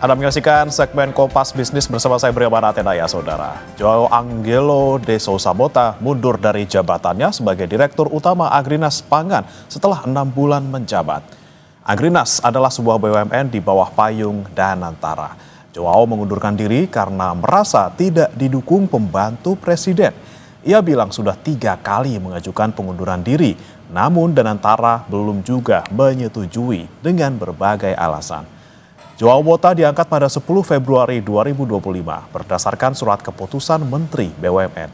Anda menyaksikan segmen Kompas Bisnis bersama saya Briaman Atenaya, saudara. Joao Angelo de Sousa Bota mundur dari jabatannya sebagai Direktur Utama Agrinas Pangan setelah 6 bulan menjabat. Agrinas adalah sebuah BUMN di bawah payung Danantara. Joao mengundurkan diri karena merasa tidak didukung pembantu presiden. Ia bilang sudah 3 kali mengajukan pengunduran diri, namun Danantara belum juga menyetujui dengan berbagai alasan. Joao Bota diangkat pada 10 Februari 2025 berdasarkan surat keputusan Menteri BUMN.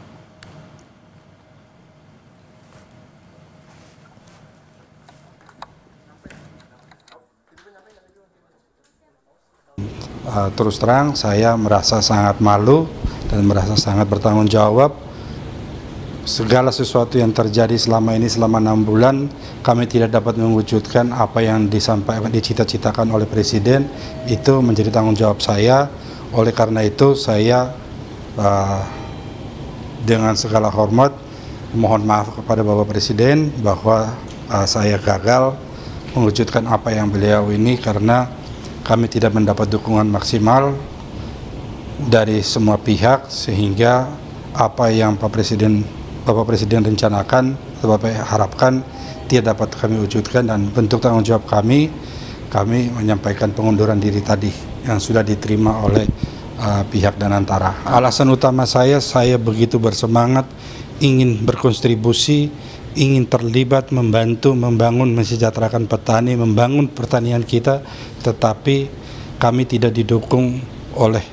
Terus terang saya merasa sangat malu dan merasa sangat bertanggung jawab. Segala sesuatu yang terjadi selama 6 bulan kami tidak dapat mewujudkan apa yang disampaikan, dicita-citakan oleh Presiden. Itu menjadi tanggung jawab saya. Oleh karena itu saya dengan segala hormat mohon maaf kepada Bapak Presiden bahwa saya gagal mewujudkan apa yang beliau ini karena kami tidak mendapat dukungan maksimal dari semua pihak, sehingga apa yang Bapak Presiden rencanakan, Bapak harapkan tidak dapat kami wujudkan, dan bentuk tanggung jawab kami menyampaikan pengunduran diri tadi yang sudah diterima oleh pihak Danantara. Alasan utama saya begitu bersemangat, ingin berkontribusi, ingin terlibat, membantu, membangun, mensejahterakan petani, membangun pertanian kita, tetapi kami tidak didukung oleh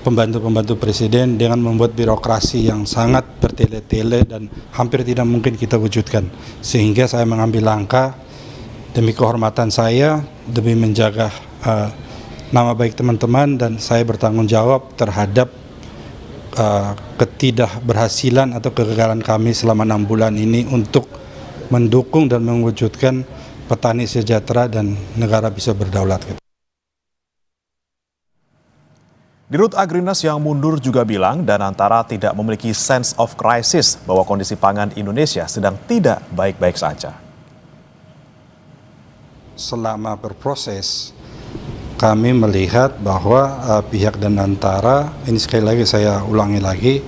pembantu-pembantu presiden dengan membuat birokrasi yang sangat bertele-tele dan hampir tidak mungkin kita wujudkan. Sehingga saya mengambil langkah demi kehormatan saya, demi menjaga nama baik teman-teman, dan saya bertanggung jawab terhadap ketidakberhasilan atau kegagalan kami selama 6 bulan ini untuk mendukung dan mewujudkan petani sejahtera dan negara bisa berdaulat. Dirut Agrinas yang mundur juga bilang Danantara tidak memiliki sense of crisis bahwa kondisi pangan Indonesia sedang tidak baik-baik saja. Selama berproses, kami melihat bahwa pihak Danantara, ini sekali lagi saya ulangi lagi,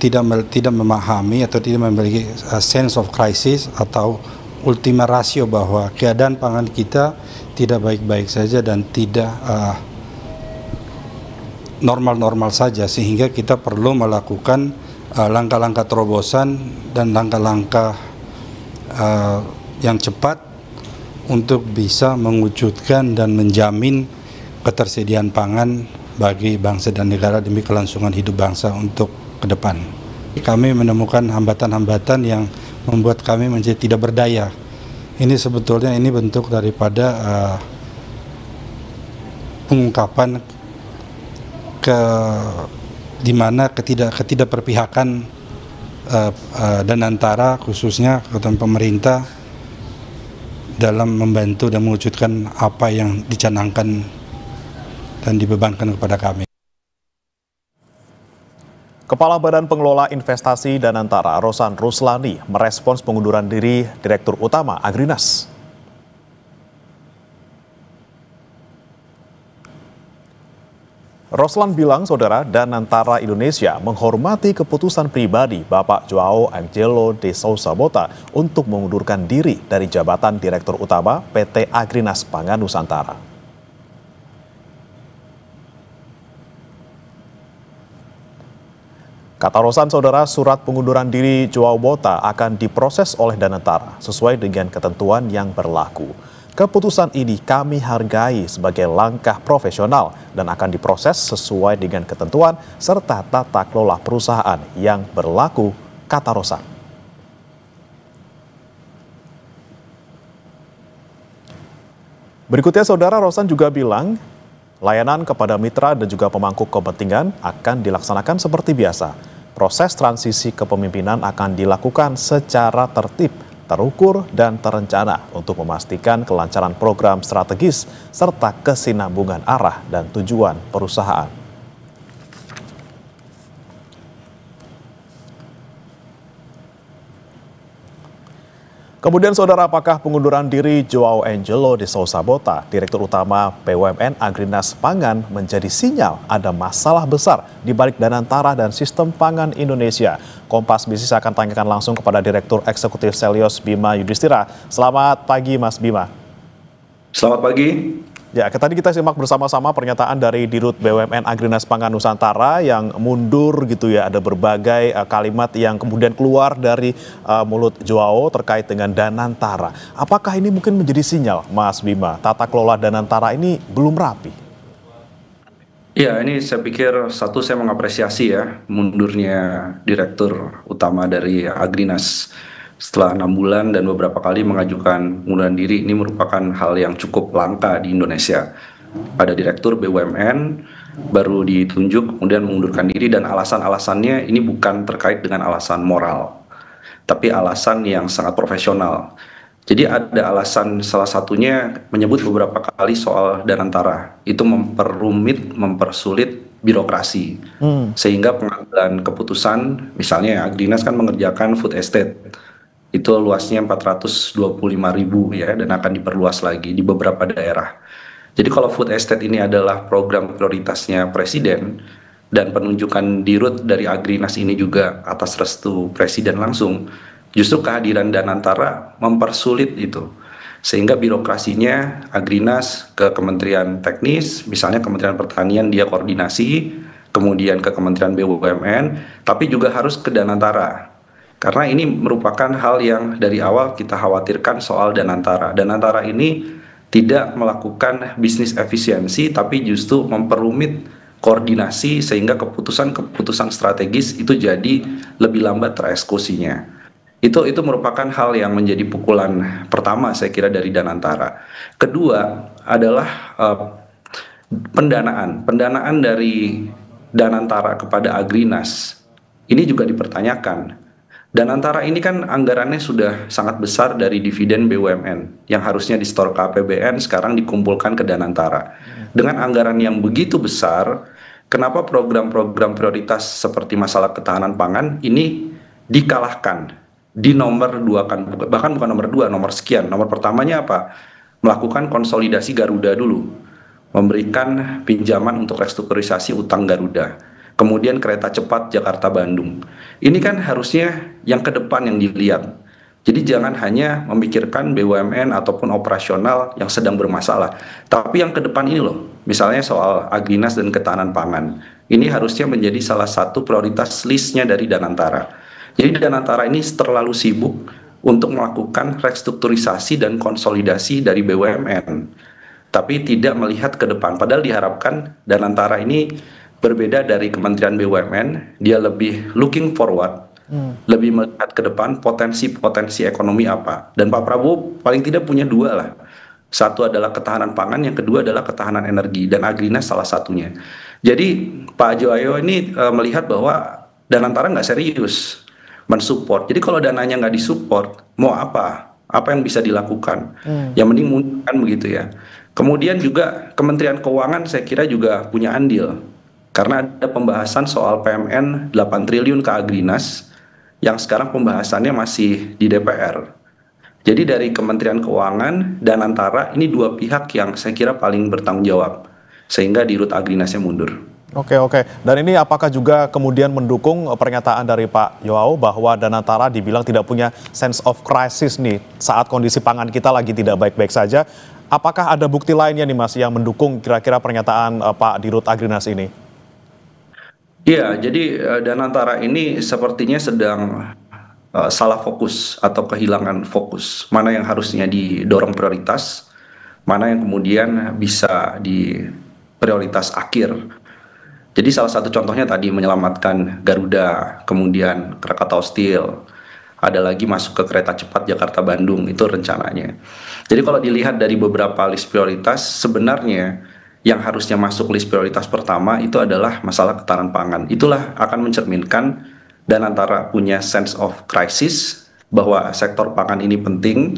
tidak memahami atau tidak memiliki sense of crisis atau ultima ratio bahwa keadaan pangan kita tidak baik-baik saja dan tidak normal-normal saja, sehingga kita perlu melakukan langkah-langkah terobosan dan langkah-langkah yang cepat untuk bisa mewujudkan dan menjamin ketersediaan pangan bagi bangsa dan negara demi kelangsungan hidup bangsa untuk ke depan. Kami menemukan hambatan-hambatan yang membuat kami menjadi tidak berdaya. Ini sebetulnya bentuk daripada pengungkapan di mana ketidakperpihakan Danantara, khususnya ketua pemerintah, dalam membantu dan mewujudkan apa yang dicanangkan dan dibebankan kepada kami. Kepala Badan Pengelola Investasi Danantara, Rosan Ruslani, merespons pengunduran diri Direktur Utama Agrinas. Roslan bilang, saudara, Danantara Indonesia menghormati keputusan pribadi Bapak Joao Angelo de Sousa Bota untuk mengundurkan diri dari jabatan Direktur Utama PT Agrinas Pangan Nusantara. Kata Rosan, saudara, surat pengunduran diri Joao Bota akan diproses oleh Danantara sesuai dengan ketentuan yang berlaku. Keputusan ini kami hargai sebagai langkah profesional dan akan diproses sesuai dengan ketentuan serta tata kelola perusahaan yang berlaku, kata Rosan. Berikutnya, saudara, Rosan juga bilang layanan kepada mitra dan juga pemangku kepentingan akan dilaksanakan seperti biasa. Proses transisi kepemimpinan akan dilakukan secara tertib, terukur, dan terencana untuk memastikan kelancaran program strategis serta kesinambungan arah dan tujuan perusahaan. Kemudian saudara, apakah pengunduran diri Joao Angelo de Sousa Bota, Direktur Utama BUMN Agrinas Pangan, menjadi sinyal ada masalah besar di balik Danantara dan sistem pangan Indonesia? Kompas Bisnis akan tanyakan langsung kepada Direktur Eksekutif Selyos Bima Yudhistira. Selamat pagi Mas Bima. Selamat pagi. Ya, tadi kita simak bersama-sama pernyataan dari Dirut BUMN Agrinas Pangan Nusantara yang mundur gitu ya. Ada berbagai kalimat yang kemudian keluar dari mulut Joao terkait dengan Danantara. Apakah ini mungkin menjadi sinyal, Mas Bima, tata kelola Danantara ini belum rapi? Ya, ini saya pikir saya mengapresiasi ya mundurnya Direktur Utama dari Agrinas. Setelah 6 bulan dan beberapa kali mengajukan pengunduran diri, ini merupakan hal yang cukup langka di Indonesia. Ada direktur BUMN baru ditunjuk kemudian mengundurkan diri, dan alasan-alasannya ini bukan terkait dengan alasan moral, tapi alasan yang sangat profesional. Jadi ada alasan, salah satunya menyebut beberapa kali soal Danantara, itu mempersulit birokrasi, sehingga pengambilan keputusan, misalnya Agrinas kan mengerjakan food estate, itu luasnya 425.000 ya, dan akan diperluas lagi di beberapa daerah. Jadi kalau food estate ini adalah program prioritasnya Presiden, dan penunjukan dirut dari Agrinas ini juga atas restu Presiden langsung, justru kehadiran Danantara mempersulit itu. Sehingga birokrasinya Agrinas ke Kementerian Teknis, misalnya Kementerian Pertanian dia koordinasi, kemudian ke Kementerian BUMN, tapi juga harus ke Danantara. Karena ini merupakan hal yang dari awal kita khawatirkan soal Danantara. Danantara ini tidak melakukan bisnis efisiensi, tapi justru memperumit koordinasi sehingga keputusan-keputusan strategis itu jadi lebih lambat tereksekusinya. Itu merupakan hal yang menjadi pukulan pertama saya kira dari Danantara. Kedua adalah pendanaan dari Danantara kepada Agrinas ini juga dipertanyakan. Danantara ini kan anggarannya sudah sangat besar dari dividen BUMN yang harusnya disetor ke APBN, sekarang dikumpulkan ke Danantara. Dengan anggaran yang begitu besar, kenapa program-program prioritas seperti masalah ketahanan pangan ini dikalahkan, di nomor 2 kan, bahkan bukan nomor 2, nomor sekian. Nomor pertamanya apa? Melakukan konsolidasi Garuda dulu, memberikan pinjaman untuk restrukturisasi utang Garuda. Kemudian kereta cepat Jakarta-Bandung. Ini kan harusnya yang ke depan yang dilihat. Jadi jangan hanya memikirkan BUMN ataupun operasional yang sedang bermasalah. Tapi yang ke depan ini loh, misalnya soal Agrinas dan ketahanan pangan. Ini harusnya menjadi salah satu prioritas listnya dari Danantara. Jadi Danantara ini terlalu sibuk untuk melakukan restrukturisasi dan konsolidasi dari BUMN. Tapi tidak melihat ke depan. Padahal diharapkan Danantara ini berbeda dari Kementerian BUMN, dia lebih looking forward, lebih melihat ke depan potensi ekonomi apa. Dan Pak Prabowo paling tidak punya dua lah. Satu adalah ketahanan pangan, yang kedua adalah ketahanan energi, dan Agrinas salah satunya. Jadi Pak Joao ini melihat bahwa Danantara nggak serius mensupport. Jadi kalau dananya nggak disupport, mau apa? Apa yang bisa dilakukan? Yang mending mundurkan begitu ya. Kemudian juga Kementerian Keuangan saya kira juga punya andil. Karena ada pembahasan soal PMN 8 triliun ke Agrinas yang sekarang pembahasannya masih di DPR. Jadi dari Kementerian Keuangan dan Danantara ini dua pihak yang saya kira paling bertanggung jawab. Sehingga Dirut Agrinasnya mundur. Oke. Dan ini apakah juga kemudian mendukung pernyataan dari Pak Joao bahwa Danantara dibilang tidak punya sense of crisis nih saat kondisi pangan kita lagi tidak baik-baik saja. Apakah ada bukti lainnya nih Mas yang mendukung kira-kira pernyataan Pak Dirut Agrinas ini? Iya, jadi Danantara ini sepertinya sedang salah fokus atau kehilangan fokus. Mana yang harusnya didorong prioritas, mana yang kemudian bisa di prioritas akhir. Jadi salah satu contohnya tadi menyelamatkan Garuda, kemudian Krakatau Steel, ada lagi masuk ke kereta cepat Jakarta-Bandung, itu rencananya. Jadi kalau dilihat dari beberapa list prioritas, sebenarnya yang harusnya masuk list prioritas pertama itu adalah masalah ketahanan pangan. Itulah akan mencerminkan Danantara punya sense of crisis bahwa sektor pangan ini penting,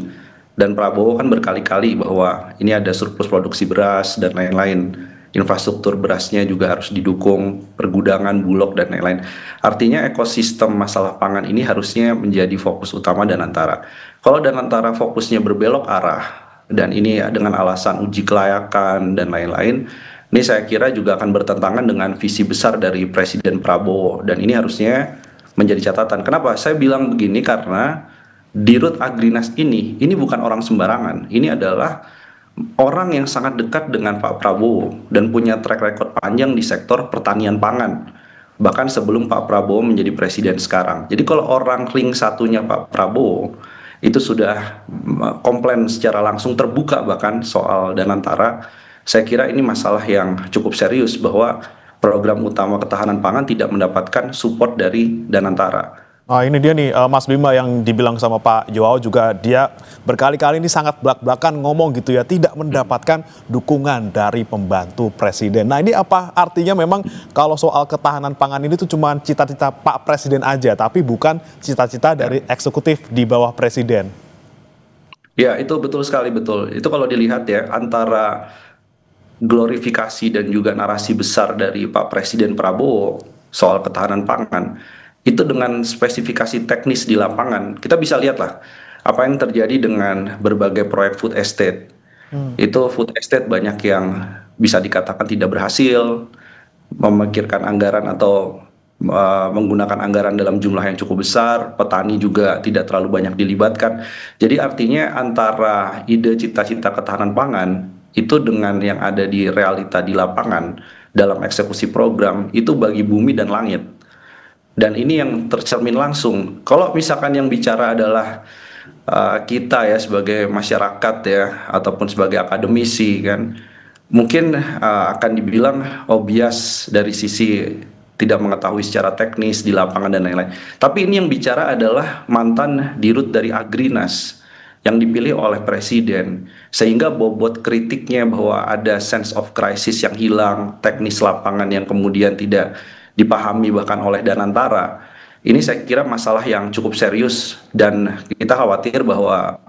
dan Prabowo kan berkali-kali bahwa ini ada surplus produksi beras dan lain-lain. infrastruktur berasnya juga harus didukung, pergudangan, bulog, dan lain-lain. Artinya ekosistem masalah pangan ini harusnya menjadi fokus utama Danantara. Kalau Danantara fokusnya berbelok arah, dan ini dengan alasan uji kelayakan dan lain-lain, ini saya kira juga akan bertentangan dengan visi besar dari Presiden Prabowo, dan ini harusnya menjadi catatan. Kenapa? Saya bilang begini karena Dirut Agrinas ini bukan orang sembarangan. Ini adalah orang yang sangat dekat dengan Pak Prabowo dan punya track record panjang di sektor pertanian pangan. Bahkan sebelum Pak Prabowo menjadi presiden sekarang. Jadi kalau orang ring satunya Pak Prabowo itu sudah komplain secara langsung terbuka bahkan soal Danantara, saya kira ini masalah yang cukup serius bahwa program utama ketahanan pangan tidak mendapatkan support dari Danantara. Nah, ini dia nih Mas Bima yang dibilang sama Pak Joao juga, dia berkali-kali ini sangat belak-belakan ngomong gitu ya, tidak mendapatkan dukungan dari pembantu presiden. Nah, ini apa artinya memang kalau soal ketahanan pangan ini tuh cuma cita-cita Pak Presiden aja, tapi bukan cita-cita dari eksekutif di bawah presiden? Ya, itu betul sekali, betul. Itu kalau dilihat ya, antara glorifikasi dan juga narasi besar dari Pak Presiden Prabowo soal ketahanan pangan, itu dengan spesifikasi teknis di lapangan, kita bisa lihatlah apa yang terjadi dengan berbagai proyek food estate. Itu food estate banyak yang bisa dikatakan tidak berhasil, memikirkan anggaran atau menggunakan anggaran dalam jumlah yang cukup besar, petani juga tidak terlalu banyak dilibatkan. Jadi artinya antara ide cita-cita ketahanan pangan itu dengan yang ada di realita di lapangan dalam eksekusi program itu bagi bumi dan langit. Dan ini yang tercermin langsung. Kalau misalkan yang bicara adalah kita ya sebagai masyarakat ya ataupun sebagai akademisi kan, mungkin akan dibilang bias dari sisi tidak mengetahui secara teknis di lapangan dan lain-lain. Tapi ini yang bicara adalah mantan dirut dari Agrinas yang dipilih oleh presiden, sehingga bobot kritiknya bahwa ada sense of crisis yang hilang, teknis lapangan yang kemudian tidak dipahami bahkan oleh Danantara. Ini saya kira masalah yang cukup serius dan kita khawatir bahwa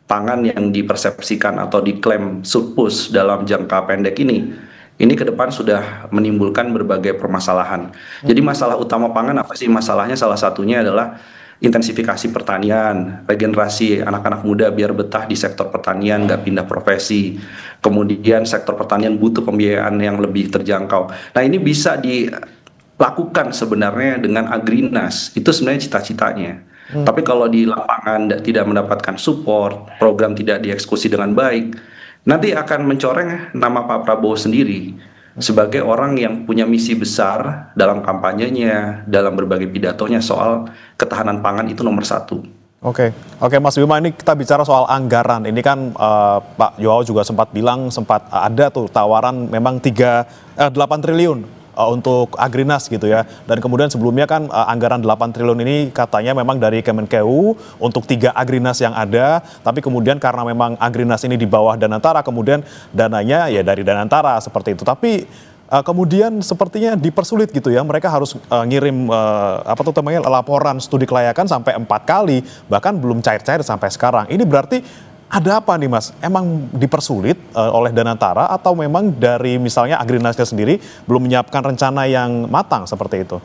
pangan yang dipersepsikan atau diklaim surplus dalam jangka pendek ini ke depan sudah menimbulkan berbagai permasalahan. Jadi masalah utama pangan apa sih? Masalahnya salah satunya adalah intensifikasi pertanian, regenerasi anak-anak muda biar betah di sektor pertanian, nggak pindah profesi. Kemudian sektor pertanian butuh pembiayaan yang lebih terjangkau. Nah, ini bisa dilakukan sebenarnya dengan Agrinas, itu sebenarnya cita-citanya. Tapi kalau di lapangan tidak mendapatkan support, program tidak dieksekusi dengan baik, nanti akan mencoreng nama Pak Prabowo sendiri sebagai orang yang punya misi besar dalam kampanyenya, dalam berbagai pidatonya soal ketahanan pangan itu nomor satu. Oke, Mas Bima, ini kita bicara soal anggaran. Ini kan Pak Joao juga sempat bilang, sempat ada tuh tawaran memang 8 triliun untuk Agrinas gitu ya. Dan kemudian sebelumnya kan anggaran 8 triliun ini katanya memang dari Kemenkeu untuk 3 Agrinas yang ada. Tapi kemudian karena memang Agrinas ini di bawah Danantara, kemudian dananya ya dari Danantara seperti itu. Tapi kemudian sepertinya dipersulit gitu ya. Mereka harus ngirim laporan studi kelayakan sampai 4 kali. Bahkan belum cair-cair sampai sekarang. Ini berarti ada apa nih Mas? Emang dipersulit oleh Danantara atau memang dari misalnya Agrinasnya sendiri belum menyiapkan rencana yang matang seperti itu?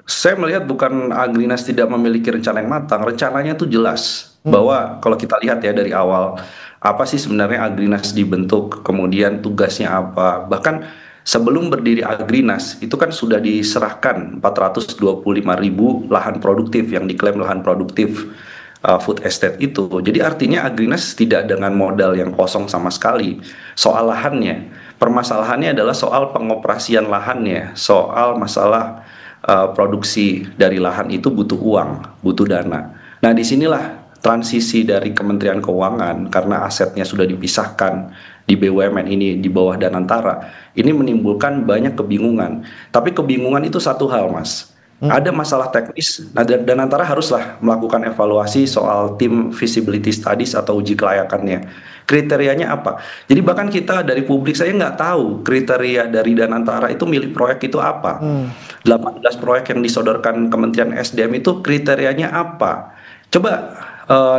Saya melihat bukan Agrinas tidak memiliki rencana yang matang, rencananya itu jelas. Bahwa kalau kita lihat ya dari awal, apa sih sebenarnya Agrinas dibentuk, kemudian tugasnya apa. Bahkan sebelum berdiri Agrinas, itu kan sudah diserahkan 425.000 lahan produktif yang diklaim lahan produktif food estate itu. Jadi artinya Agrinas tidak dengan modal yang kosong sama sekali. Soal lahannya, permasalahannya adalah soal pengoperasian lahannya, soal masalah produksi dari lahan itu butuh uang, butuh dana. Nah, disinilah transisi dari Kementerian Keuangan karena asetnya sudah dipisahkan di BUMN ini di bawah Danantara. Ini menimbulkan banyak kebingungan. Tapi kebingungan itu satu hal, Mas. Ada masalah teknis, Danantara haruslah melakukan evaluasi soal tim feasibility studies atau uji kelayakannya. Kriterianya apa? Jadi bahkan kita dari publik saya nggak tahu kriteria dari Danantara itu milik proyek itu apa. 18 proyek yang disodorkan Kementerian SDM itu kriterianya apa? Coba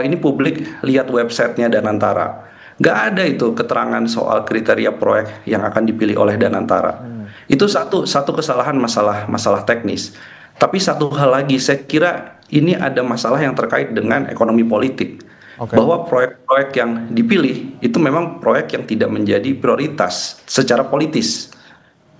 ini publik lihat websitenya Danantara. Nggak ada itu keterangan soal kriteria proyek yang akan dipilih oleh Danantara. Itu satu kesalahan masalah teknis. Tapi satu hal lagi, saya kira ini ada masalah yang terkait dengan ekonomi politik. Oke. Bahwa proyek-proyek yang dipilih itu memang proyek yang tidak menjadi prioritas secara politis.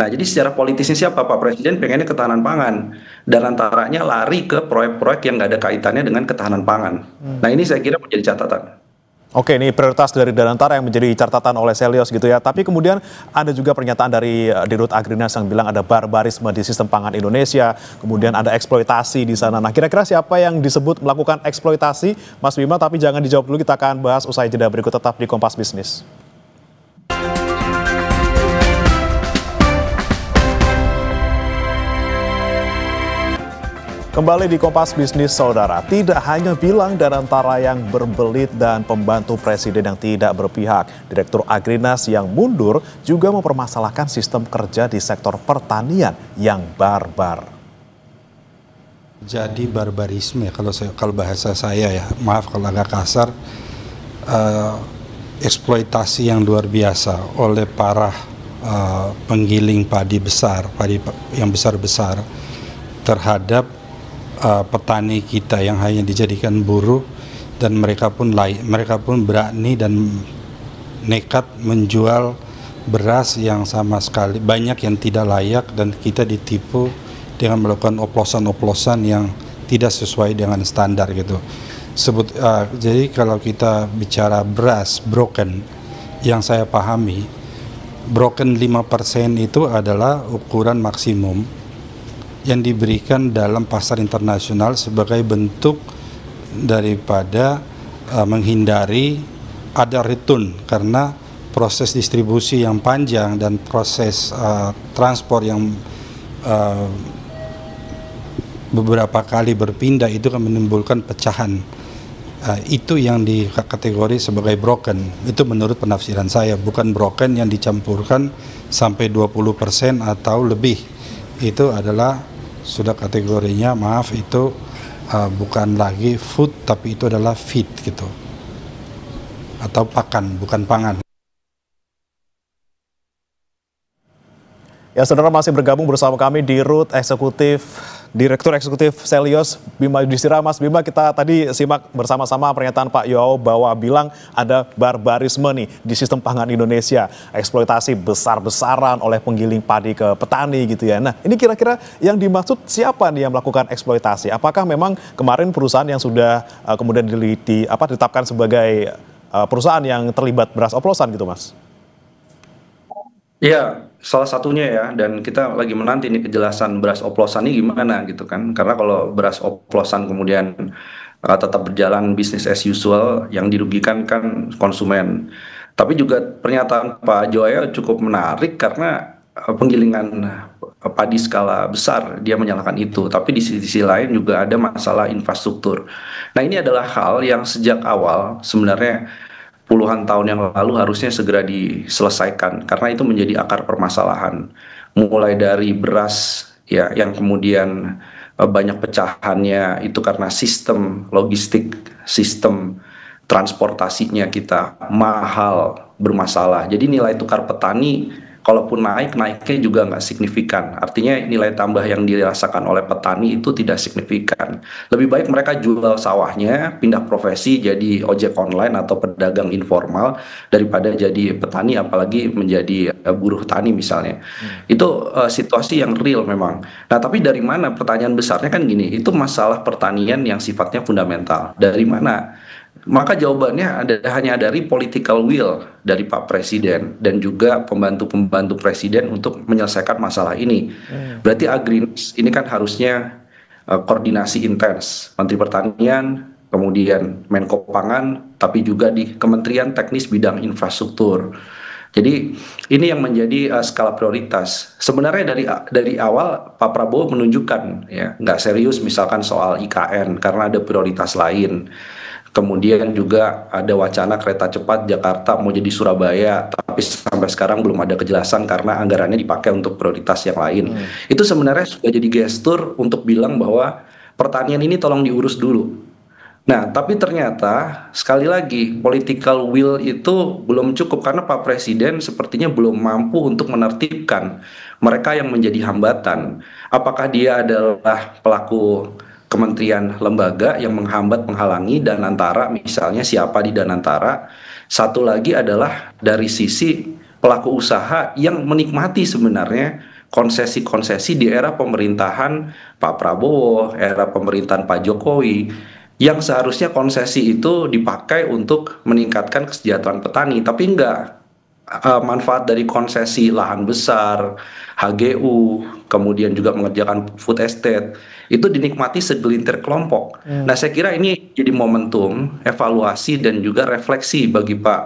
Nah, jadi secara politisnya siapa? Pak Presiden pengennya ketahanan pangan. Dan antaranya lari ke proyek-proyek yang nggak ada kaitannya dengan ketahanan pangan. Nah, ini saya kira menjadi catatan. Oke, ini prioritas dari Danantara yang menjadi catatan oleh Selyos gitu ya. Tapi kemudian ada juga pernyataan dari Dirut Agrinas yang bilang ada barbarisme di sistem pangan Indonesia, kemudian ada eksploitasi di sana. Nah, kira-kira siapa yang disebut melakukan eksploitasi, Mas Bima? Tapi jangan dijawab dulu, kita akan bahas usai jeda berikut, tetap di Kompas Bisnis. Kembali di Kompas Bisnis, Saudara. Tidak hanya bilang Danantara yang berbelit dan pembantu presiden yang tidak berpihak. Direktur Agrinas yang mundur juga mempermasalahkan sistem kerja di sektor pertanian yang barbar. Jadi barbarisme, kalau bahasa saya ya, maaf kalau agak kasar, eksploitasi yang luar biasa oleh para penggiling padi yang besar-besar terhadap petani kita yang hanya dijadikan buruh, dan mereka pun berani dan nekat menjual beras yang sama sekali banyak yang tidak layak, dan kita ditipu dengan melakukan oplosan-oplosan yang tidak sesuai dengan standar gitu. Jadi kalau kita bicara beras broken, yang saya pahami broken 5% itu adalah ukuran maksimum yang diberikan dalam pasar internasional sebagai bentuk daripada menghindari ada return, karena proses distribusi yang panjang dan proses transport yang beberapa kali berpindah itu akan menimbulkan pecahan. Itu yang dikategori sebagai broken. Itu menurut penafsiran saya, bukan broken yang dicampurkan sampai 20% atau lebih. Itu adalah sudah kategorinya, maaf, itu bukan lagi food, tapi itu adalah feed gitu, atau pakan, bukan pangan. Ya, Saudara, masih bergabung bersama kami di Direktur Eksekutif Selyos, Bima Yudhistira. Mas Bima, kita tadi simak bersama-sama pernyataan Pak Yoao bahwa bilang ada barbarisme nih di sistem pangan Indonesia. Eksploitasi besar-besaran oleh penggiling padi ke petani gitu ya. Nah, ini kira-kira yang dimaksud siapa nih yang melakukan eksploitasi? Apakah memang kemarin perusahaan yang sudah kemudian ditetapkan sebagai perusahaan yang terlibat beras oplosan gitu, Mas? Ya, salah satunya ya, dan kita lagi menanti nih kejelasan beras oplosan ini gimana gitu kan. Karena kalau beras oplosan kemudian tetap berjalan bisnis as usual, yang dirugikan kan konsumen. Tapi juga pernyataan Pak Joyo cukup menarik karena penggilingan padi skala besar, dia menyalahkan itu. Tapi di sisi lain juga ada masalah infrastruktur. Nah, ini adalah hal yang sejak awal sebenarnya puluhan tahun yang lalu harusnya segera diselesaikan, karena itu menjadi akar permasalahan. Mulai dari beras ya yang kemudian banyak pecahannya itu karena sistem logistik, sistem transportasinya kita mahal, bermasalah. Jadi nilai tukar petani kalaupun naiknya juga nggak signifikan. Artinya nilai tambah yang dirasakan oleh petani itu tidak signifikan. Lebih baik mereka jual sawahnya, pindah profesi jadi ojek online atau pedagang informal daripada jadi petani, apalagi menjadi buruh tani misalnya. Itu situasi yang real memang. Nah, tapi dari mana, pertanyaan besarnya kan gini, itu masalah pertanian yang sifatnya fundamental. Dari mana? Maka jawabannya hanya dari political will dari Pak Presiden dan juga pembantu-pembantu Presiden untuk menyelesaikan masalah ini. Berarti Agrinas ini kan harusnya koordinasi intens Menteri Pertanian, kemudian Menko Pangan, tapi juga di Kementerian Teknis Bidang Infrastruktur. Jadi ini yang menjadi skala prioritas. Sebenarnya dari awal Pak Prabowo menunjukkan ya nggak serius misalkan soal IKN karena ada prioritas lain. Kemudian juga ada wacana kereta cepat Jakarta mau jadi Surabaya, tapi sampai sekarang belum ada kejelasan karena anggarannya dipakai untuk prioritas yang lain. Itu sebenarnya sudah jadi gestur untuk bilang bahwa pertanian ini tolong diurus dulu. Nah, tapi ternyata sekali lagi political will itu belum cukup karena Pak Presiden sepertinya belum mampu untuk menertibkan mereka yang menjadi hambatan. Apakah dia adalah pelaku kementerian lembaga yang menghambat menghalangi Danantara, misalnya siapa di Danantara. Satu lagi adalah dari sisi pelaku usaha yang menikmati sebenarnya konsesi-konsesi di era pemerintahan Pak Prabowo, era pemerintahan Pak Jokowi, yang seharusnya konsesi itu dipakai untuk meningkatkan kesejahteraan petani, tapi enggak. Manfaat dari konsesi lahan besar, HGU, kemudian juga mengerjakan food estate, itu dinikmati segelintir kelompok. Nah, saya kira ini jadi momentum, evaluasi, dan juga refleksi bagi Pak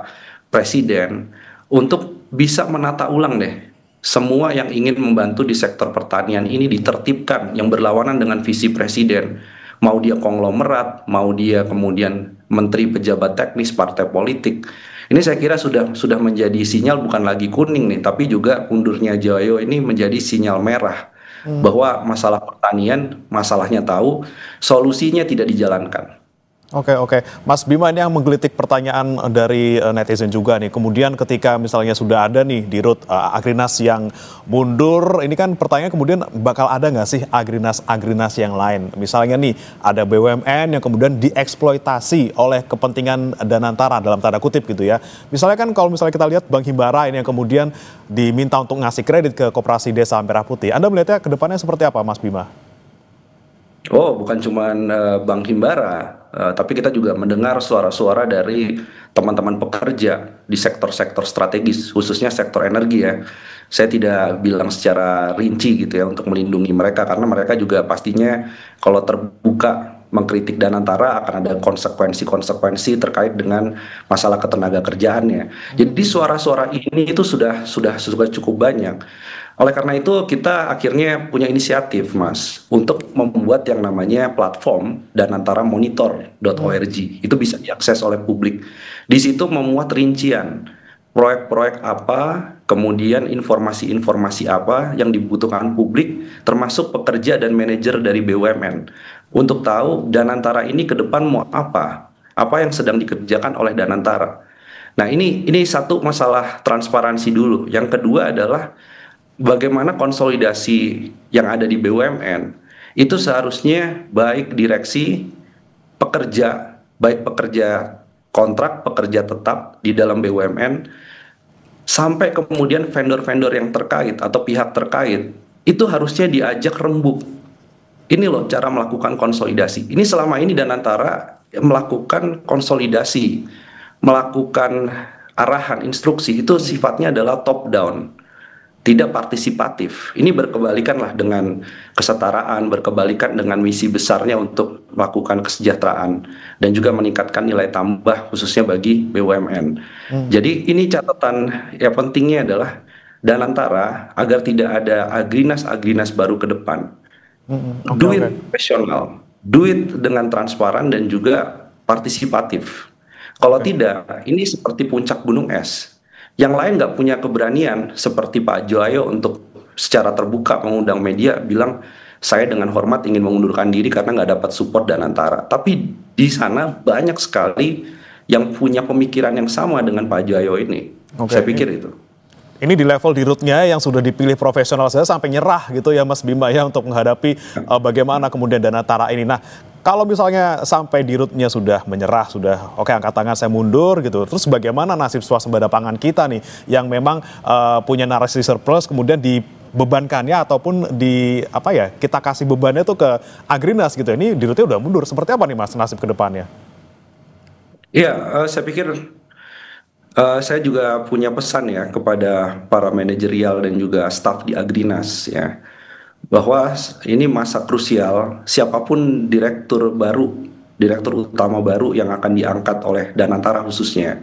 Presiden untuk bisa menata ulang deh semua yang ingin membantu di sektor pertanian ini ditertibkan yang berlawanan dengan visi Presiden. Mau dia konglomerat, mau dia kemudian menteri pejabat teknis partai politik. Ini saya kira sudah menjadi sinyal bukan lagi kuning nih, tapi juga undurnya Jayo ini menjadi sinyal merah bahwa masalah pertanian, masalahnya tahu, solusinya tidak dijalankan. Oke, oke. Mas Bima, ini yang menggelitik pertanyaan dari netizen juga nih. Kemudian ketika misalnya sudah ada nih di Rut Agrinas yang mundur, ini kan pertanyaan kemudian bakal ada nggak sih Agrinas yang lain? Misalnya nih ada BUMN yang kemudian dieksploitasi oleh kepentingan Danantara dalam tanda kutip gitu ya. Misalnya kan kalau misalnya kita lihat Bank Himbara ini yang kemudian diminta untuk ngasih kredit ke Koperasi Desa Merah Putih. Anda melihatnya ke depannya seperti apa, Mas Bima? Oh, bukan cuma Bank Himbara, tapi kita juga mendengar suara-suara dari teman-teman pekerja di sektor-sektor strategis, khususnya sektor energi ya. Saya tidak bilang secara rinci gitu ya untuk melindungi mereka, karena mereka juga pastinya kalau terbuka mengkritik Danantara akan ada konsekuensi-konsekuensi terkait dengan masalah ketenaga kerjaannya. Jadi suara-suara ini itu sudah cukup banyak. Oleh karena itu kita akhirnya punya inisiatif, Mas, untuk membuat yang namanya platform danantaramonitor.org. Itu bisa diakses oleh publik. Di situ memuat rincian proyek-proyek apa, kemudian informasi-informasi apa yang dibutuhkan publik, termasuk pekerja dan manajer dari BUMN, untuk tahu Danantara ini ke depan mau apa yang sedang dikerjakan oleh Danantara. Nah, ini satu masalah transparansi dulu. Yang kedua adalah bagaimana konsolidasi yang ada di BUMN itu seharusnya baik direksi, pekerja, baik pekerja kontrak, pekerja tetap di dalam BUMN, sampai kemudian vendor-vendor yang terkait atau pihak terkait, itu harusnya diajak rembuk. Ini loh cara melakukan konsolidasi. Ini selama ini Danantara melakukan konsolidasi, melakukan arahan, instruksi, itu sifatnya adalah top down, tidak partisipatif. Ini berkebalikan lah dengan kesetaraan, berkebalikan dengan misi besarnya untuk melakukan kesejahteraan dan juga meningkatkan nilai tambah khususnya bagi BUMN. Jadi ini catatan yang pentingnya adalah Danantara agar tidak ada agrinas-agrinas baru ke depan. Do it profesional, do it dengan transparan dan juga partisipatif. Kalau tidak, ini seperti puncak gunung es. Yang lain nggak punya keberanian seperti Pak Joyo untuk secara terbuka mengundang media bilang saya dengan hormat ingin mengundurkan diri karena nggak dapat support Danantara. Tapi di sana banyak sekali yang punya pemikiran yang sama dengan Pak Joyo ini. Saya pikir itu. Ini di level di rootnya yang sudah dipilih profesional saja sampai nyerah gitu ya Mas Bima ya untuk menghadapi bagaimana kemudian Danantara ini. Nah, kalau misalnya sampai di rootnya sudah menyerah, sudah oke angkat tangan saya mundur gitu. Terus bagaimana nasib swasembada pangan kita nih yang memang punya narasi surplus kemudian dibebankannya ataupun kita kasih bebannya tuh ke Agrinas gitu. Ini di rootnya udah mundur. Seperti apa nih Mas nasib ke depannya? Iya, saya pikir saya juga punya pesan ya kepada para manajerial dan juga staf di Agrinas ya, bahwa ini masa krusial. Siapapun direktur utama baru yang akan diangkat oleh Danantara khususnya,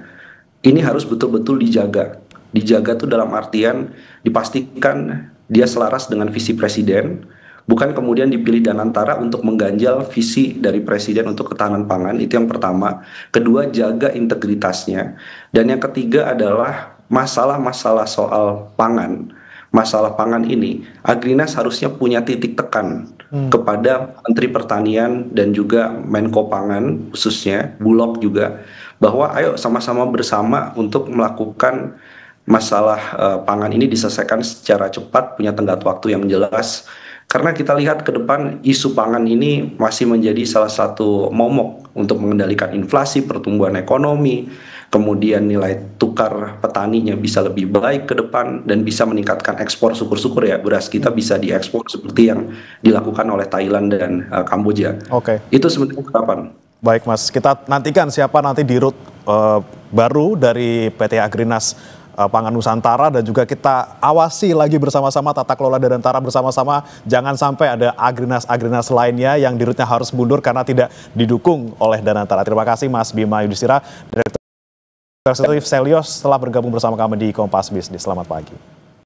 ini harus betul-betul dijaga. Dijaga tuh dalam artian dipastikan dia selaras dengan visi presiden, bukan kemudian dipilih Danantara untuk mengganjal visi dari presiden untuk ketahanan pangan. Itu yang pertama. Kedua, jaga integritasnya. Dan yang ketiga adalah masalah-masalah soal pangan, masalah pangan ini, Agrinas harusnya punya titik tekan kepada Menteri Pertanian dan juga Menko Pangan khususnya, Bulog juga, bahwa ayo sama-sama bersama untuk melakukan masalah pangan ini diselesaikan secara cepat, punya tenggat waktu yang jelas. Karena kita lihat ke depan isu pangan ini masih menjadi salah satu momok untuk mengendalikan inflasi, pertumbuhan ekonomi, kemudian nilai tukar petaninya bisa lebih baik ke depan dan bisa meningkatkan ekspor, syukur-syukur ya beras kita bisa diekspor seperti yang dilakukan oleh Thailand dan Kamboja. Oke. Itu sebenarnya harapan. Baik Mas, kita nantikan siapa nanti di rut baru dari PT Agrinas Pangan Nusantara, dan juga kita awasi lagi bersama-sama tata kelola Danantara bersama-sama. Jangan sampai ada Agrinas lainnya yang di rutnya harus mundur karena tidak didukung oleh Danantara. Terima kasih Mas Bima Yudhistira, Direktur Eksekutif Selyos, telah bergabung bersama kami di Kompas Bisnis. Selamat pagi.